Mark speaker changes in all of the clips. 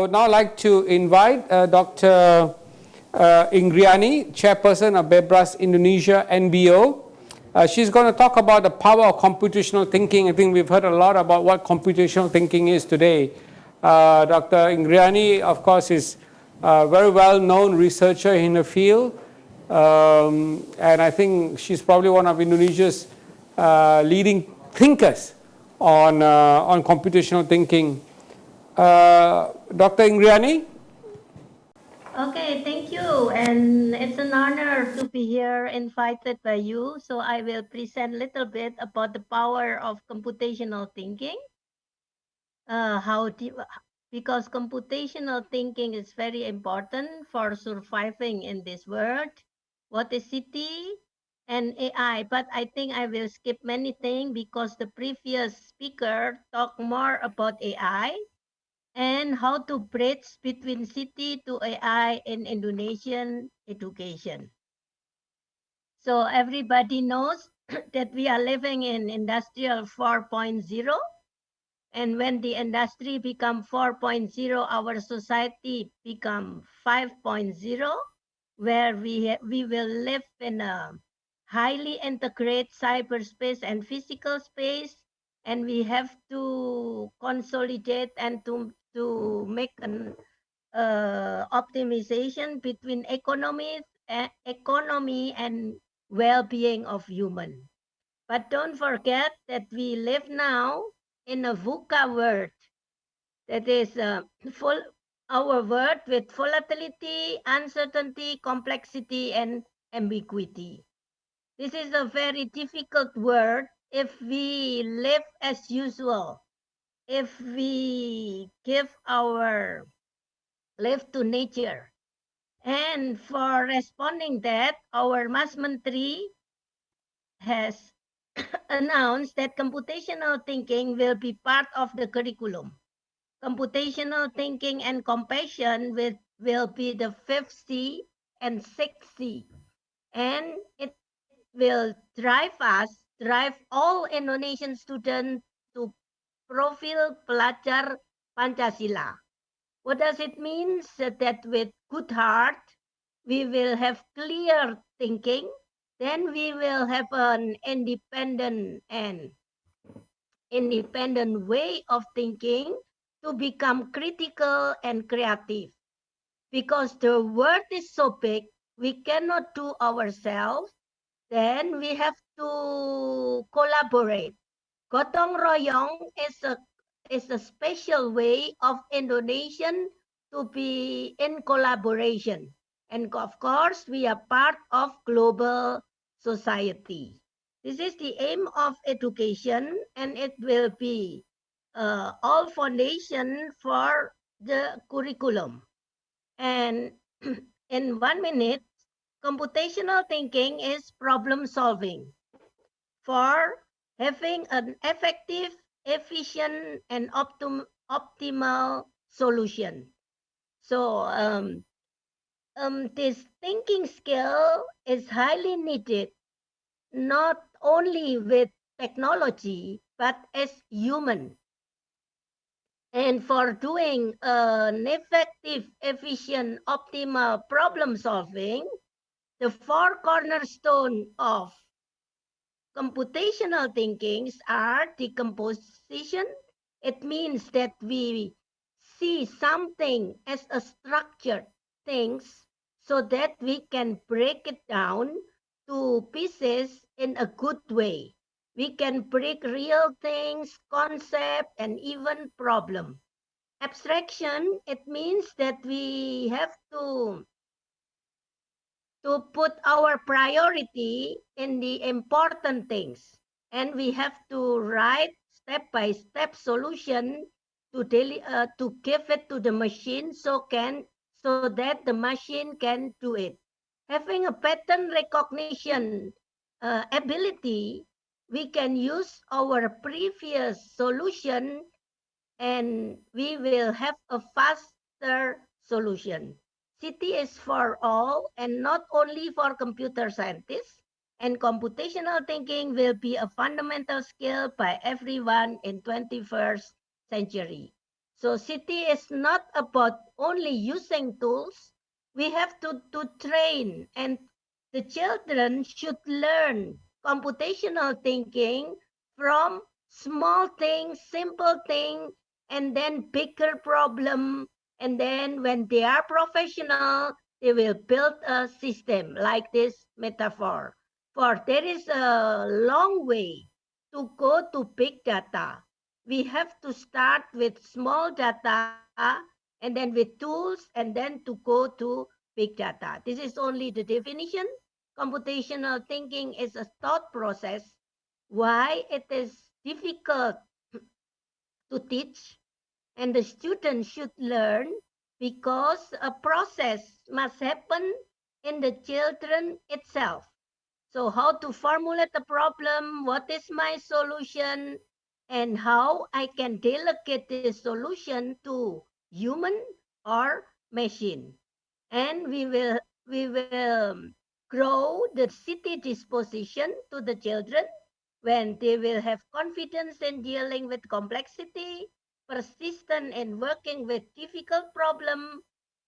Speaker 1: would now like to invite Dr. Inggriani, Chairperson of BeBras Indonesia NBO. She's going to talk about the power of computational thinking. I think we've heard a lot about what computational thinking is today. Dr. Inggriani, of course, is a very well-known researcher in the field. And I think she's probably one of Indonesia's leading thinkers on computational thinking. Dr. Inggriani?
Speaker 2: Okay, thank you. And it's an honor to be here invited by you. So I will present a little bit about the power of computational thinking. Because computational thinking is very important for surviving in this world. What is city and AI? But I think I will skip many things because the previous speaker talked more about AI and how to bridge between city to AI in Indonesian education. So everybody knows that we are living in Industrial 4.0. And when the industry become 4.0, our society become 5.0, where we will live in a highly integrated cyberspace and physical space, and we have to consolidate and to make an optimization between economy and well-being of human. But don't forget that we live now in a VUCA world, that is our world with volatility, uncertainty, complexity, and ambiguity. This is a very difficult world if we live as usual, if we give our life to nature. And for responding that, our Mas Menteri has announced that computational thinking will be part of the curriculum. Computational thinking and compassion will be the fifth C and sixth C. And it will drive all Indonesian students to profil pelajar Pancasila. What does it mean? That with good heart, we will have clear thinking, then we will have an independent way of thinking to become critical and creative. Because the world is so big, we cannot do ourselves, then we have to collaborate. Gotong royong is a special way of Indonesian to be in collaboration. And of course, we are part of global society. This is the aim of education, and it will be all foundation for the curriculum. And in 1 minute, computational thinking is problem solving for having an effective, efficient, and optimal solution. So this thinking skill is highly needed, not only with technology, but as human. And for doing an effective, efficient, optimal problem solving, the four cornerstones of computational thinkings are decomposition. It means that we see something as a structured things so that we can break it down to pieces in a good way. We can break real things, concept, and even problem. Abstraction, it means that we have to put our priority in the important things, and we have to write step-by-step solution to give it to the machine so that the machine can do it. Having a pattern recognition ability, we can use our previous solution and we will have a faster solution. City is for all and not only for computer scientists, and computational thinking will be a fundamental skill by everyone in 21st century. So city is not about only using tools. We have to train, and the children should learn computational thinking from small things, simple things, and then bigger problem. And then when they are professional, they will build a system like this metaphor. For there is a long way to go to big data. We have to start with small data and then with tools and then to go to big data. This is only the definition. Computational thinking is a thought process. Why it is difficult to teach and the student should learn because a process must happen in the children itself. So how to formulate the problem, what is my solution, and how I can delegate the solution to human or machine. And we will grow the city disposition to the children when they will have confidence in dealing with complexity, persistent in working with difficult problem,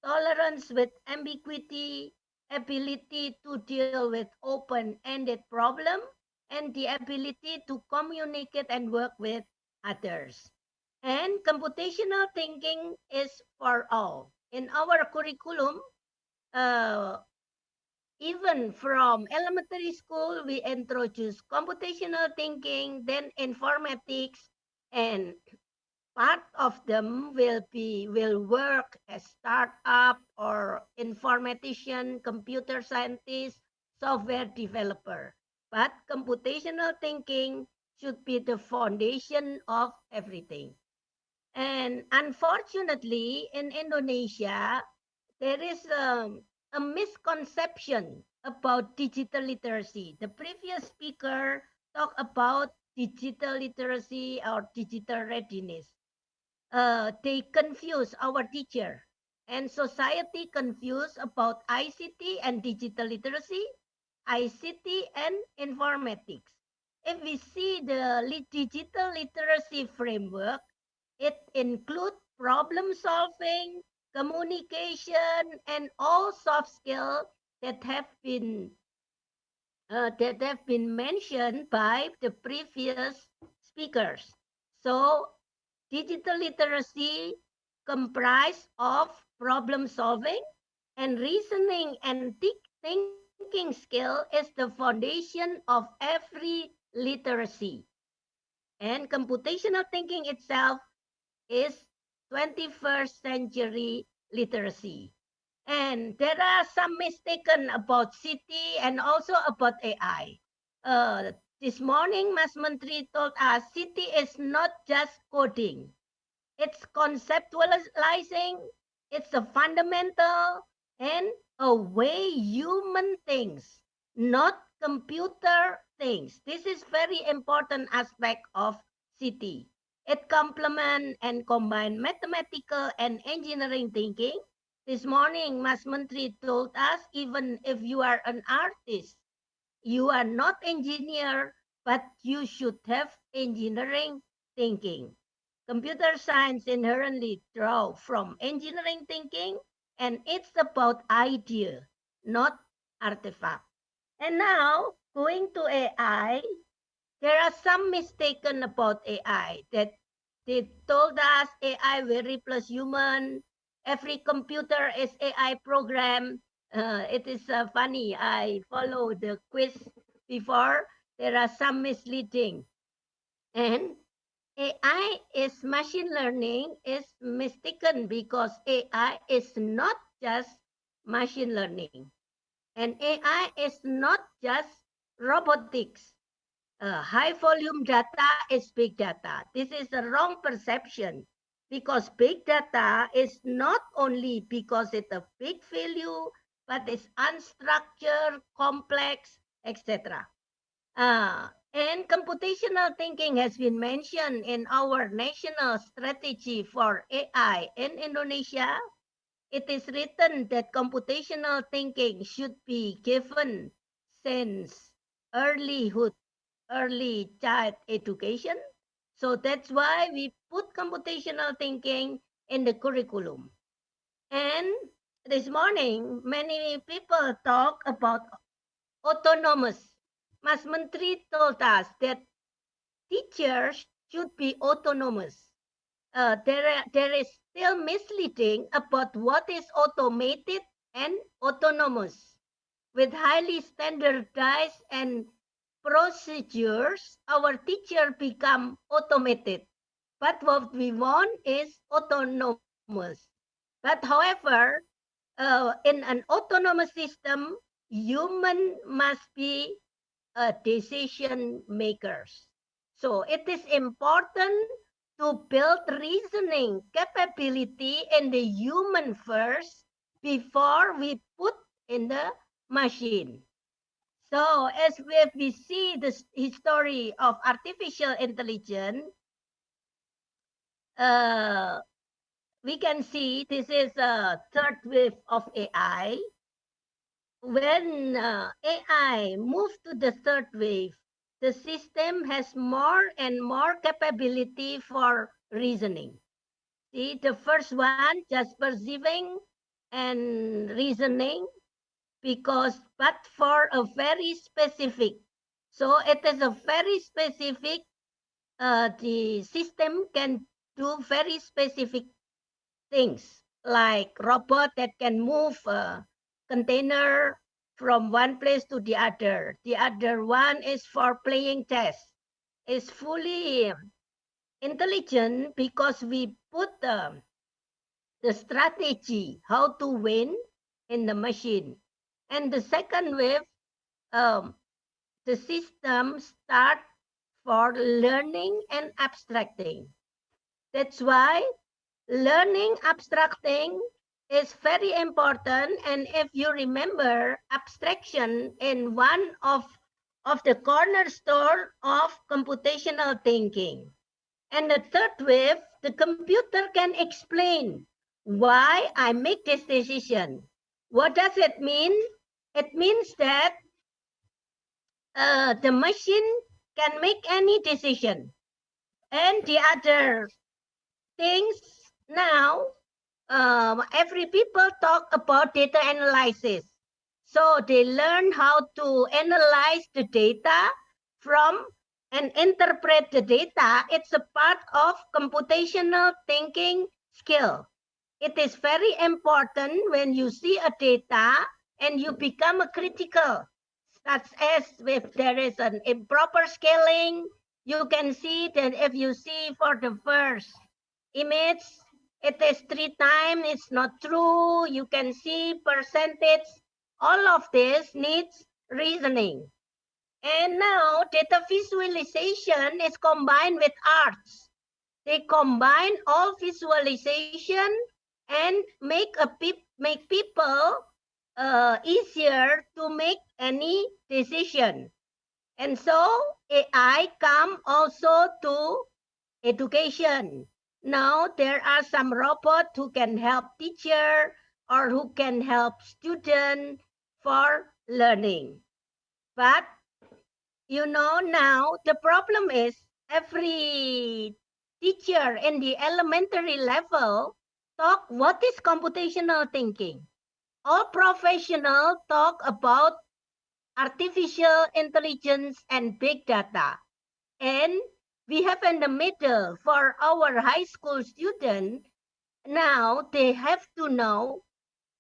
Speaker 2: tolerance with ambiguity, ability to deal with open-ended problem, and the ability to communicate and work with others. And computational thinking is for all. In our curriculum, uh, even from elementary school, we introduce computational thinking, then informatics, and part of them will work as startup or informatician, computer scientist, software developer. But computational thinking should be the foundation of everything. And unfortunately, in Indonesia, there is a misconception about digital literacy. The previous speaker talked about digital literacy or digital readiness. They confuse our teacher and society confused about ICT and digital literacy, ICT and informatics. If we see the digital literacy framework, it includes problem solving, communication, and all soft skills that have been mentioned by the previous speakers. So digital literacy comprised of problem solving and reasoning and thinking skill is the foundation of every literacy. And computational thinking itself is 21st century literacy. And there are some mistaken about city and also about AI. This morning, Mas Menteri told us city is not just coding. It's conceptualizing, it's a fundamental and a way human thinks, not computer thinks. This is very important aspect of CT. It complement and combine mathematical and engineering thinking. This morning, Mas Menteri told us even if you are an artist, you are not engineer, but you should have engineering thinking. Computer science inherently draw from engineering thinking, and it's about idea, not artifact. And now, going to AI, there are some mistaken about AI that they told us AI will replace human. Every computer is AI program. It is funny. I follow the quiz before. There are some misleading. And AI is machine learning is mistaken because AI is not just machine learning. And AI is not just robotics. High volume data is big data. This is a wrong perception because big data is not only because it's a big value, but it's unstructured, complex, etc. And computational thinking has been mentioned in our national strategy for AI in Indonesia. It is written that computational thinking should be given since earlyhood, early child education. So that's why we put computational thinking in the curriculum. And this morning, many people talk about autonomous. Mas Menteri told us that teachers should be autonomous. There is still misleading about what is automated and autonomous. With highly standardized and procedures, our teacher become automated. But what we want is autonomous. But however, in an autonomous system, human must be decision makers. So it is important to build reasoning capability in the human first before we put in the machine. So as we see the history of artificial intelligence, uh, we can see this is a third wave of AI. When AI moves to the third wave, the system has more and more capability for reasoning. See, the first one just perceiving and reasoning but for a very specific. So it is a very specific, the system can do very specific things like robot that can move a container from one place to the other. The other one is for playing chess. It's fully intelligent because we put the strategy how to win in the machine. And the second wave, um, the system start for learning and abstracting. That's why learning abstracting is very important. And if you remember, abstraction in one of the cornerstone of computational thinking. And the third wave, the computer can explain why I make this decision. What does it mean? It means that the machine can make any decision. And the other things now, every people talk about data analysis. So they learn how to analyze the data from and interpret the data. It's a part of computational thinking skill. It is very important when you see a data and you become a critical, such as if there is an improper scaling, you can see that if you see for the first image, it is 3 times, it's not true, you can see percentage. All of this needs reasoning. And now data visualization is combined with arts. They combine all visualization and make people easier to make any decision. And so AI come also to education. Now there are some robots who can help teacher or who can help student for learning. But you know, now the problem is every teacher in the elementary level talk what is computational thinking. All professionals talk about artificial intelligence and big data. And we have in the middle for our high school student, now they have to know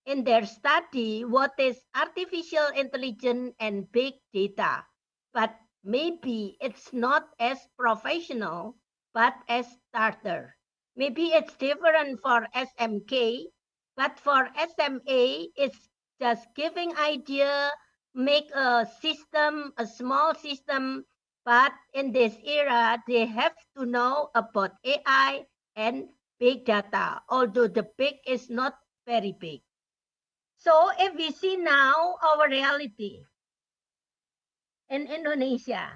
Speaker 2: in their study what is artificial intelligence and big data. But maybe it's not as professional, but as starter. Maybe it's different for SMK, but for SMA, it's just giving idea, make a system, a small system. But in this era, they have to know about AI and big data, although the big is not very big. So if we see now our reality in Indonesia,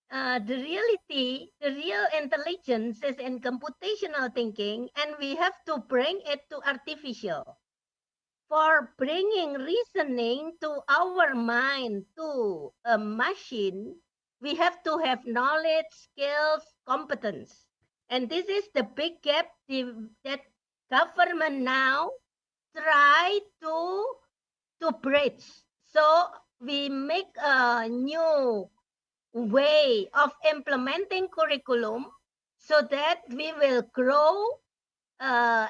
Speaker 2: the reality, the real intelligence is in computational thinking, and we have to bring it to artificial. For bringing reasoning to our mind to a machine, we have to have knowledge, skills, competence. And this is the big gap that government now try to bridge. So we make a new way of implementing curriculum so that we will grow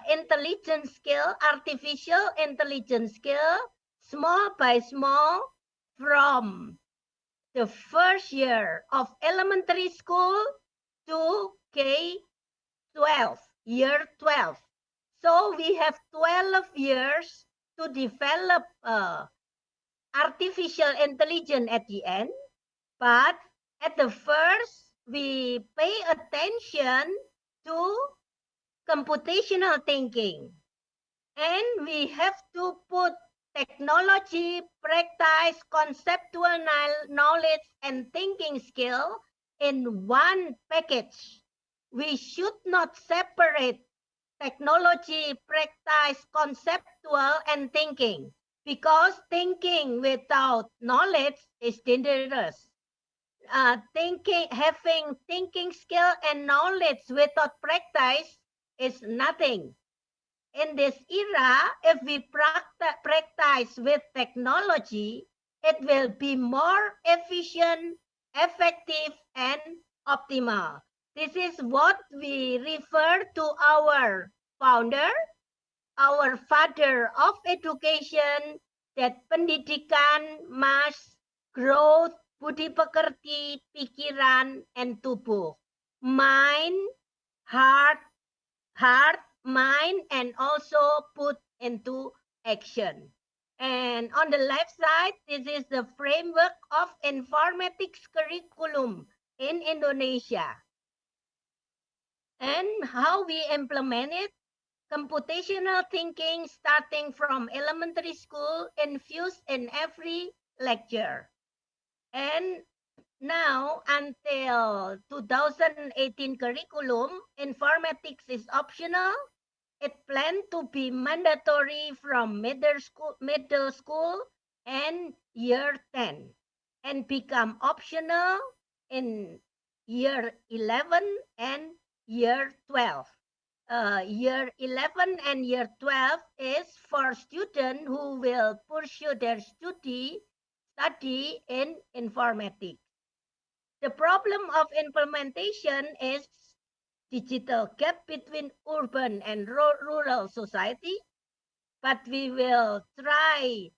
Speaker 2: intelligence skill, artificial intelligence skill, small by small from the first year of elementary school to K-12, year 12. So we have 12 years to develop artificial intelligence at the end. But at the first, we pay attention to computational thinking. And we have to put technology, practice, conceptual knowledge, and thinking skill in one package. We should not separate technology, practice, conceptual, and thinking, because thinking without knowledge is dangerous. Having thinking skill and knowledge without practice is nothing. In this era, if we practice with technology, it will be more efficient, effective, and optimal. This is what we refer to our founder, our father of education, that pendidikan, mas, growth, budi pekerti, pikiran, and tubuh. Mind, heart, mind, and also put into action. And on the left side, this is the framework of informatics curriculum in Indonesia. And how we implement it, computational thinking starting from elementary school infused in every lecture. And now, until 2018 curriculum, informatics is optional. It planned to be mandatory from middle school and year 10 and become optional in year 11 and year 12. Year 11 and year 12 is for students who will pursue their study in informatics. The problem of implementation is digital gap between urban and rural society, but we will try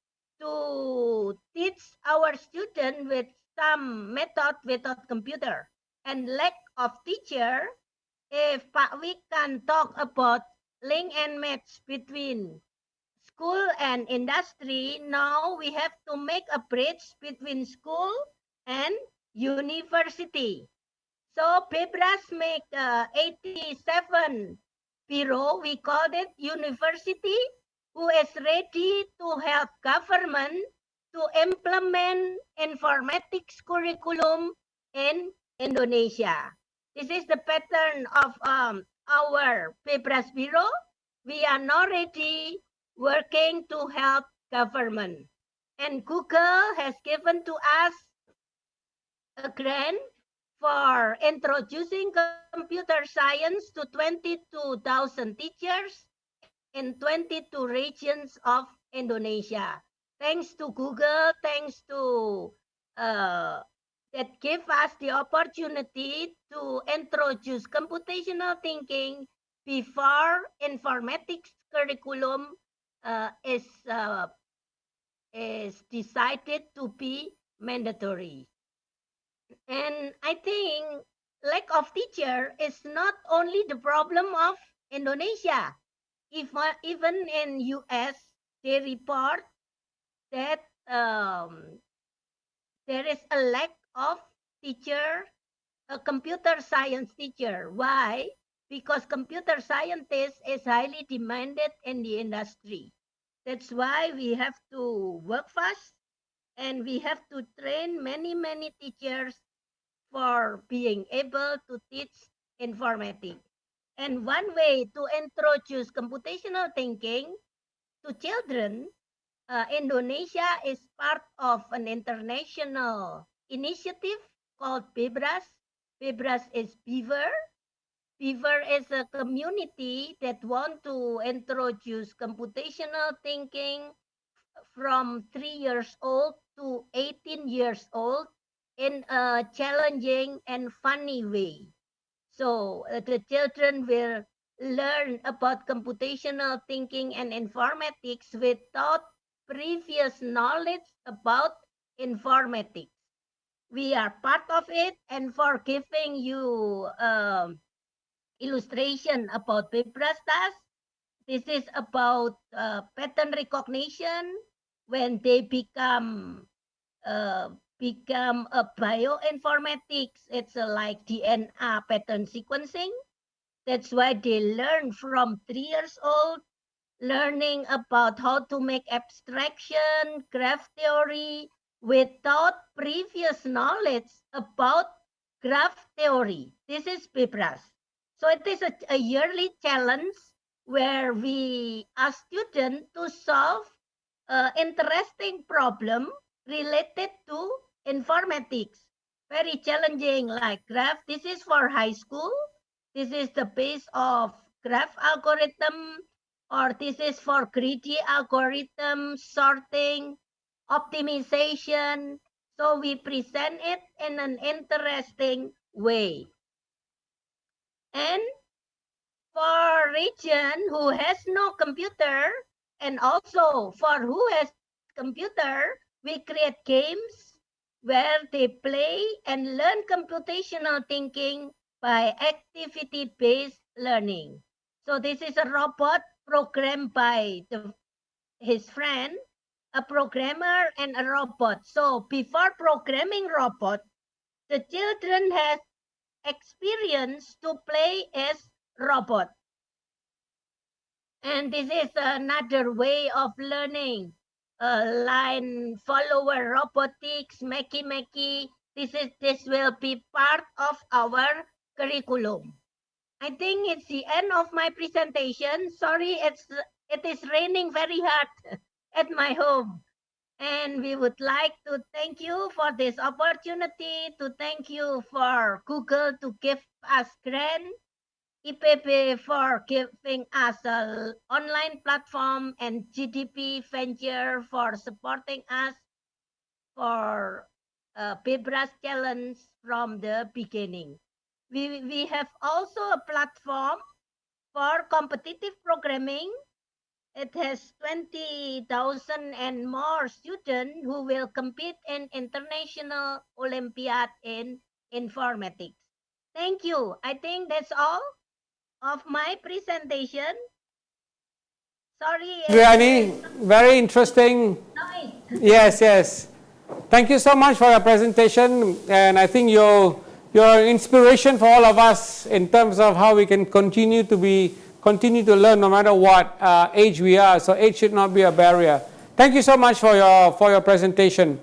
Speaker 2: to teach our students with some method without computer. And lack of teacher, if we can talk about link and match between school and industry, now we have to make a bridge between school and university. So BeBras make 87 bureau, we called it university, who is ready to help government to implement informatics curriculum in Indonesia. This is the pattern of our BeBras bureau. We are now ready working to help government. And Google has given to us a grant for introducing computer science to 22,000 teachers in 22 regions of Indonesia. Thanks to Google, thanks to that give us the opportunity to introduce computational thinking before informatics curriculum is decided to be mandatory. And I think lack of teacher is not only the problem of Indonesia. Even in US, they report that there is a lack of teacher, a computer science teacher. Why? Because computer scientist is highly demanded in the industry. That's why we have to work fast and we have to train many teachers for being able to teach informatics. And one way to introduce computational thinking to children, Indonesia is part of an international initiative called BeBras. BeBras is beaver. BeBras is a community that want to introduce computational thinking from 3 years old to 18 years old in a challenging and funny way. So the children will learn about computational thinking and informatics without previous knowledge about informatics. We are part of it, and for giving you illustration about BeBras task, this is about pattern recognition when they become a bioinformatics. It's like DNA pattern sequencing. That's why they learn from 3 years old, learning about how to make abstraction, graph theory, without previous knowledge about graph theory. This is BeBras. So it is a yearly challenge where we ask students to solve an interesting problem related to informatics. Very challenging, like graph. This is for high school. This is the base of graph algorithm, or this is for greedy algorithm, sorting, optimization. So we present it in an interesting way. And for region who has no computer, and also for who has computer, we create games where they play and learn computational thinking by activity-based learning. So this is a robot programmed by his friend, a programmer and a robot. So before programming robot, the children has experience to play as robot. And this is another way of learning. Line follower robotics, Meki. This will be part of our curriculum. I think it's the end of my presentation. Sorry, it is raining very hard at my home. And we would like to thank you for this opportunity, to thank you for Google to give us grant, IPB for giving us an online platform, and GDP Venture for supporting us for BeBras Challenge from the beginning. We have also a platform for competitive programming. It has 20,000 and more students who will compete in international Olympiad in informatics. Thank you. I think that's all of my presentation. Sorry.
Speaker 1: Inggriani, very interesting.
Speaker 2: Noise.
Speaker 1: Yes. Thank you so much for your presentation, and I think you're an inspiration for all of us in terms of how we can continue to learn no matter what age we are. So age should not be a barrier. Thank you so much for your presentation.